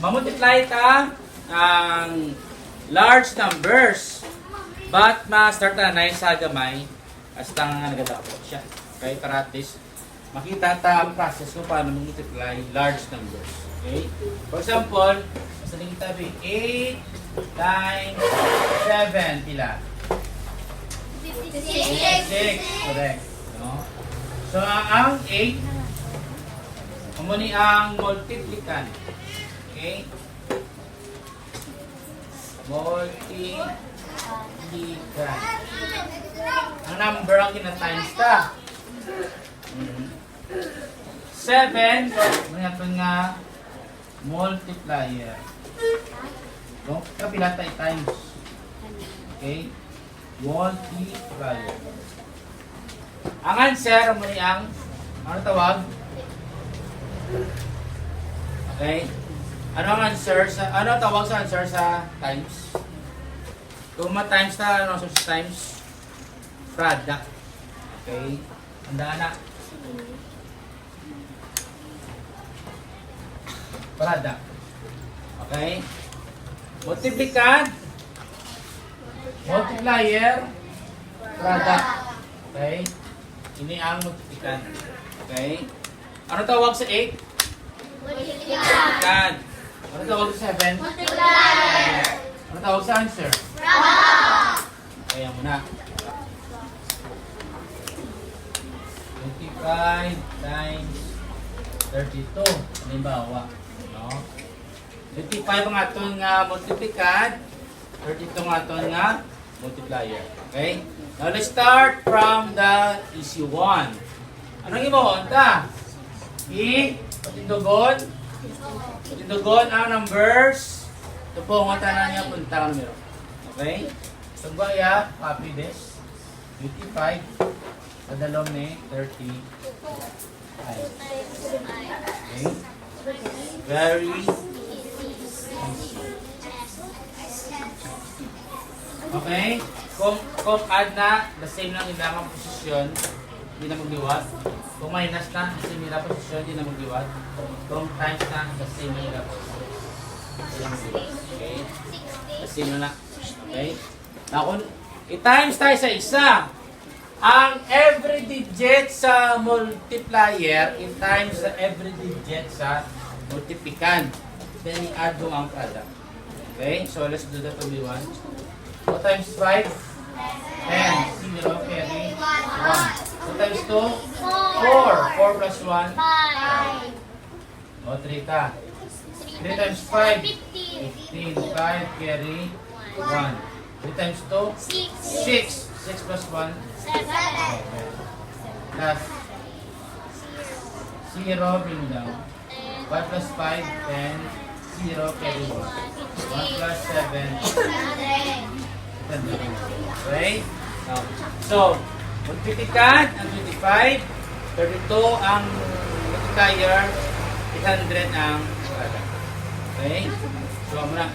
mamultiply ta ang large numbers. But ma-start na 9 sa gamay. Hasta nga nagadapo siya. Okay, para at least makita ta ang process kung paano multiply large numbers. Okay? For example, sa naging tabi, 8, 9, 7, pila? 6. Correct. No? So, ang 8, umuni ang multiplican. Okay? Multiplican. Ang number ang kinatimes ta. 7, mayroon nga multiplier. No? Kapila tayo times. Okay? Multiplier. Ang answer, may ang ano tawag? Okay? Ano ang answer sa ano tawag sa answer sa times? Kung ma-times na ano sa times product. Okay? Handa na. Product. Okay? Multiplican. Multiplier. Product. Okay? Ini ang multiplican. Okay? Ano tawag sa 8? Multiplican. Ano tawag sa 7? Multiplier. Ano tawag sa answer? Product. Kaya muna. 25 times 32. Halimbawa. No? 25 ang aton nga multiplican. 32 ang aton nga multiplier. Okay? Now let's start from the easy one. Anong imoon ta? Patindugon ang numbers. Ito po ang tanan niya punta ang numero. Okay? So ya, copy this. 55 sa dalawang ni 30. Okay? Very easy. Okay? Kung add na, the same lang ilang posisyon, hindi na magliwat. Kung minus na, the same ilang posisyon, hindi na magliwat. Kung times na, the same ilang posisyon. Okay? The same na. Okay? Now, kung i-times tayo sa isa, ang every digit sa multiplier, i-times sa every digit sa multiplican. Then, i-add mo ang product. Okay? So, let's do that only one. 2 times 5? 10. 0, carry 1. 2 times 2? 4. 4 plus 1? 5. O, 3 ta. 3 times 5? 15. 5, carry 1. 3 times 2? 6. 6 plus 1? 7. Plus 0, bring down. 5 plus 5, 10. 0, carry 1. 1 plus 7, 10. Okay? So, multiplican ang 25, 32 ang multiplier, 800 ang product. Okay? So, muna.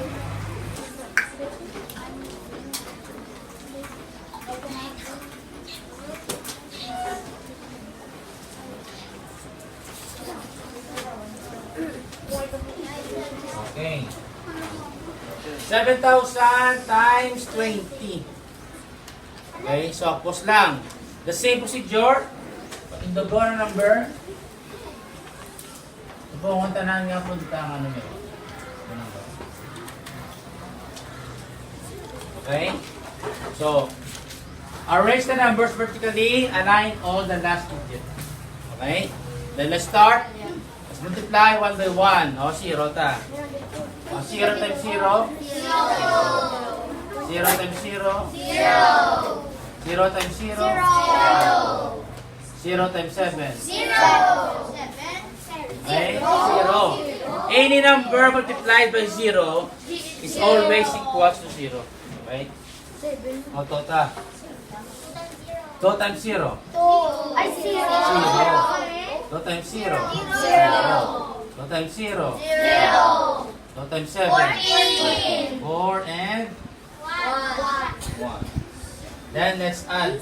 Okay. 7,000 times 20. Okay, so post lang. The same procedure. In the born number. Ipungan tanan nga punta ang numero. Okay? So, arrange the numbers vertically, align all the last digit. Okay? Then let's start. Let's multiply 1 by 1. O, 0 ta. 0 times 0? 0. 0 times 0? 0. 0 times 0? 0. 0 times 7? 0. Okay? 0. Any number multiplied by 0 is always equals to 0. Okay? O, tota. 2 times 0? 2. Ay, 0. 2 times 0? 0. 2 times 0? 0. 2 times 7? 14. 4 and 1. Then let's add.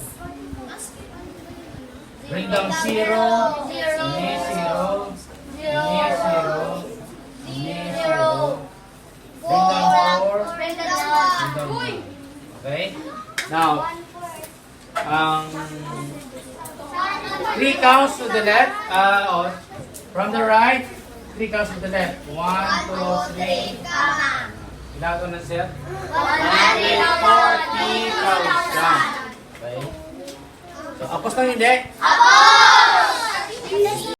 Bring down 0. 0. 0. 0. 0. 0. Now, 3 counts to the left. From the right, 3 counts to the left. 1, 2, 3. Ilan ito na sir? 140,000. Okay. So, apos lang hindi? Apo!